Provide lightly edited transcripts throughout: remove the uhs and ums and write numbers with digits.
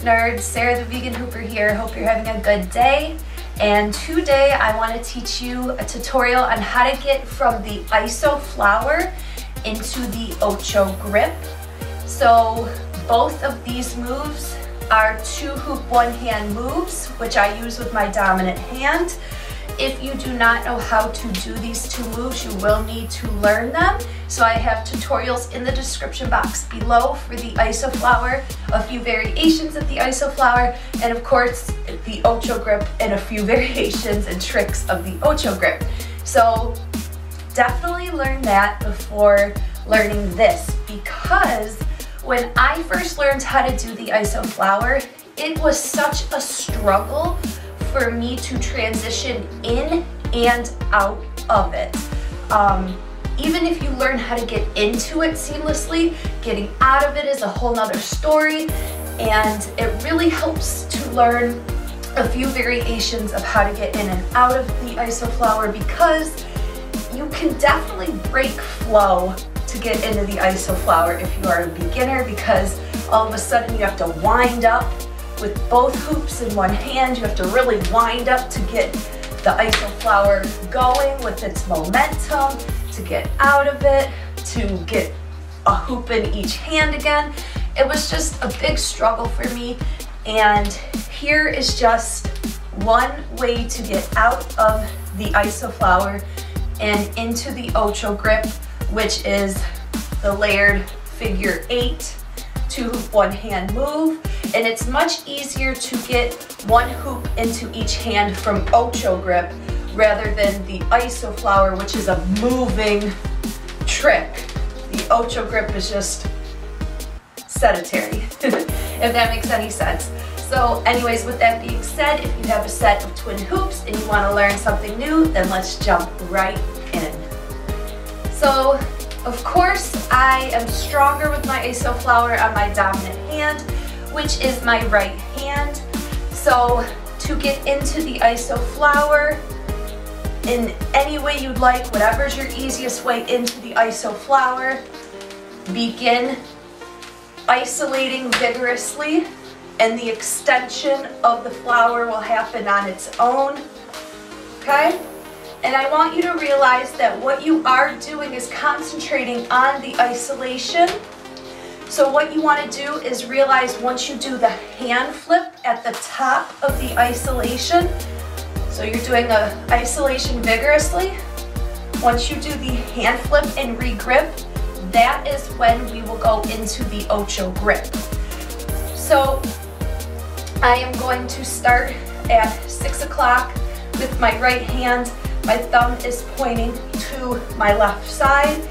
nerds, Sarah the Vegan Hooper here. Hope you're having a good day. And today I want to teach you a tutorial on how to get from the ISO flower into the OCHO grip. So both of these moves are 2 hoop 1 hand moves, which I use with my dominant hand. If you do not know how to do these 2 moves, you will need to learn them. So I have tutorials in the description box below for the ISO flower, a few variations of the ISO flower, and of course the OCHO grip and a few variations and tricks of the OCHO grip. So definitely learn that before learning this, because when I first learned how to do the ISO flower, it was such a struggle for me to transition in and out of it. Even if you learn how to get into it seamlessly, getting out of it is a whole nother story, and it really helps to learn a few variations of how to get in and out of the ISO flower, because you can definitely break flow to get into the ISO flower if you are a beginner, because all of a sudden you have to wind up with both hoops in one hand. You have to really wind up to get the ISO flower going with its momentum, to get out of it, to get a hoop in each hand again. It was just a big struggle for me, and here is just one way to get out of the ISO flower and into the OCHO grip, which is the layered figure 8 2 hoop 1 hand move. And it's much easier to get 1 hoop into each hand from OCHO grip rather than the ISO flower, which is a moving trick. The OCHO grip is just sedentary, if that makes any sense. So anyways, with that being said, if you have a set of twin hoops and you want to learn something new, then let's jump right in. So of course, I am stronger with my ISO flower on my dominant hand, which is my right hand. So to get into the ISO flower in any way you'd like, whatever's your easiest way into the ISO flower, begin isolating vigorously, and the extension of the flower will happen on its own, okay? And I want you to realize that what you are doing is concentrating on the isolation. So what you want to do is realize once you do the hand flip at the top of the isolation, so you're doing a isolation vigorously, once you do the hand flip and re-grip, that is when we will go into the OCHO grip. So I am going to start at 6 o'clock with my right hand. My thumb is pointing to my left side,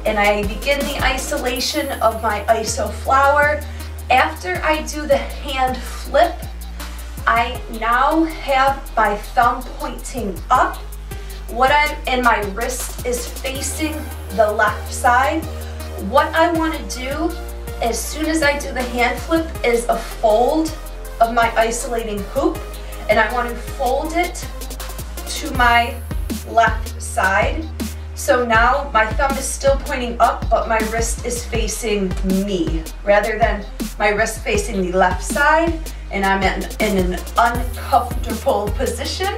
and I begin the isolation of my ISO flower. After I do the hand flip, I now have my thumb pointing up. And my wrist is facing the left side. What I want to do as soon as I do the hand flip is a fold of my isolating hoop, and I want to fold it to my left side. So now my thumb is still pointing up, but my wrist is facing me, rather than my wrist facing the left side, and I'm in an uncomfortable position.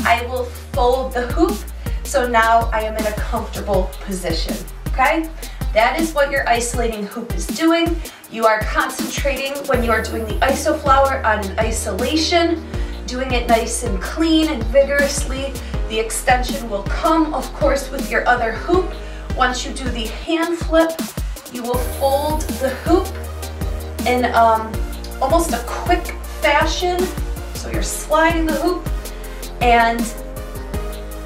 I will fold the hoop, so now I am in a comfortable position, okay? That is what your isolating hoop is doing. You are concentrating when you are doing the ISO flower on an isolation, doing it nice and clean and vigorously. The extension will come, of course, with your other hoop. Once you do the hand flip, you will fold the hoop in almost a quick fashion. So you're sliding the hoop, and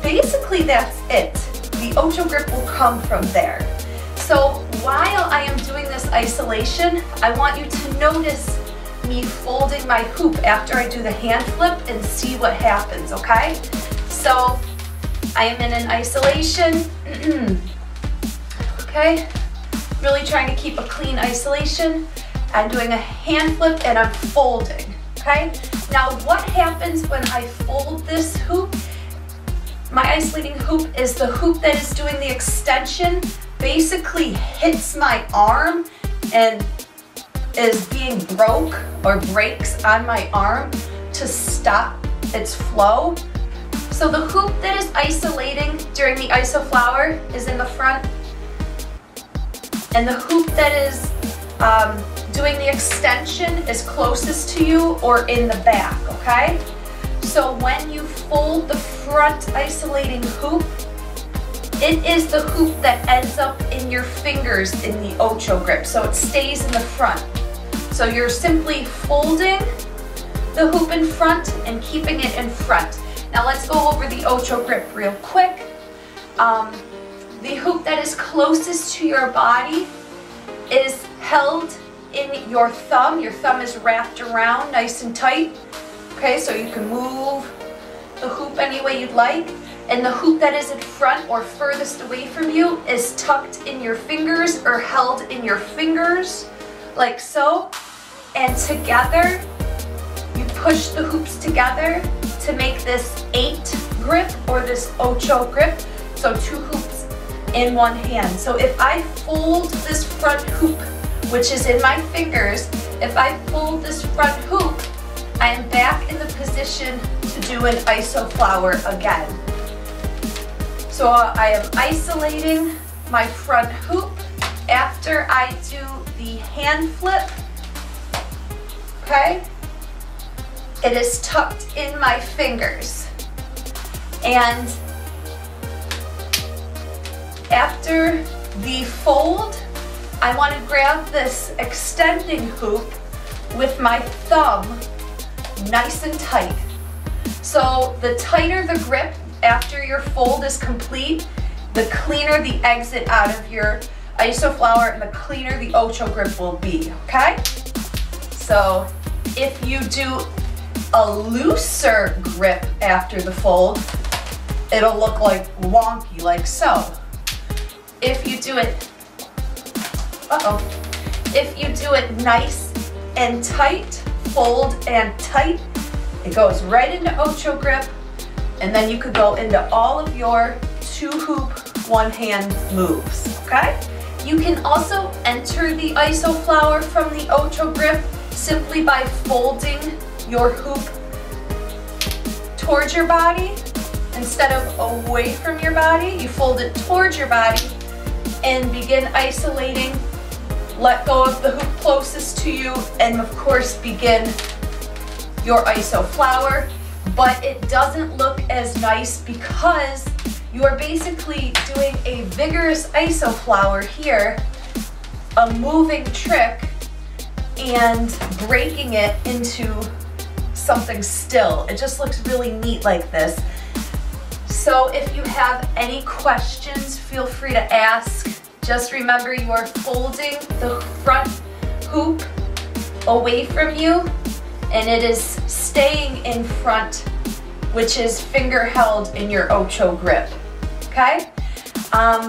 basically that's it. The OCHO grip will come from there. So while I am doing this isolation, I want you to notice me folding my hoop after I do the hand flip and see what happens, okay? So I am in an isolation, okay? Really trying to keep a clean isolation. I'm doing a hand flip and I'm folding, okay? Now what happens when I fold this hoop? My isolating hoop is the hoop that is doing the extension, basically hits my arm and is being broke or breaks on my arm to stop its flow. So the hoop that is isolating during the iso flower is in the front, and the hoop that is doing the extension is closest to you or in the back, okay? So when you fold the front isolating hoop, it is the hoop that ends up in your fingers in the OCHO grip, so it stays in the front. So you're simply folding the hoop in front and keeping it in front. Now let's go over the OCHO grip real quick. The hoop that is closest to your body is held in your thumb. Your thumb is wrapped around nice and tight. Okay, so you can move the hoop any way you'd like. And the hoop that is in front or furthest away from you is tucked in your fingers or held in your fingers, like so. And together, you push the hoops together to make this 8 grip or this OCHO grip. So 2 hoops in one hand. So if I fold this front hoop, which is in my fingers, if I fold this front hoop, I am back in the position to do an iso flower again. So I am isolating my front hoop. After I do the hand flip, okay, it is tucked in my fingers. And after the fold, I want to grab this extending hoop with my thumb nice and tight. So the tighter the grip after your fold is complete, the cleaner the exit out of your iso flower and the cleaner the OCHO grip will be, okay? So if you do a looser grip after the fold, it'll look like wonky, like so. If you do it, if you do it nice and tight, fold and tight, it goes right into OCHO grip, and then you could go into all of your 2 hoop, 1 hand moves, okay? You can also enter the iso flower from the OCHO grip simply by folding your hoop towards your body. Instead of away from your body, you fold it towards your body and begin isolating. Let go of the hoop closest to you and of course begin your iso flower, but it doesn't look as nice because you are basically doing a vigorous iso flower here, a moving trick, and breaking it into something still. It just looks really neat like this. So if you have any questions, feel free to ask. Just remember you are folding the front hoop away from you and it is staying in front, which is finger held in your OCHO grip, okay?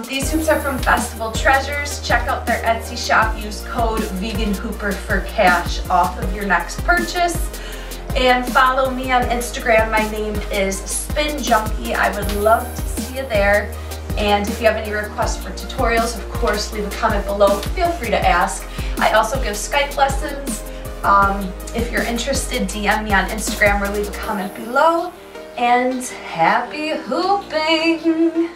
These hoops are from Festival Treasures. Check out their Etsy shop. Use code VEGANHOOPER for cash off of your next purchase. And follow me on Instagram. My name is Spin Junkie. I would love to see you there. And if you have any requests for tutorials, of course, leave a comment below. Feel free to ask. I also give Skype lessons. If you're interested, DM me on Instagram or leave a comment below. And happy hooping!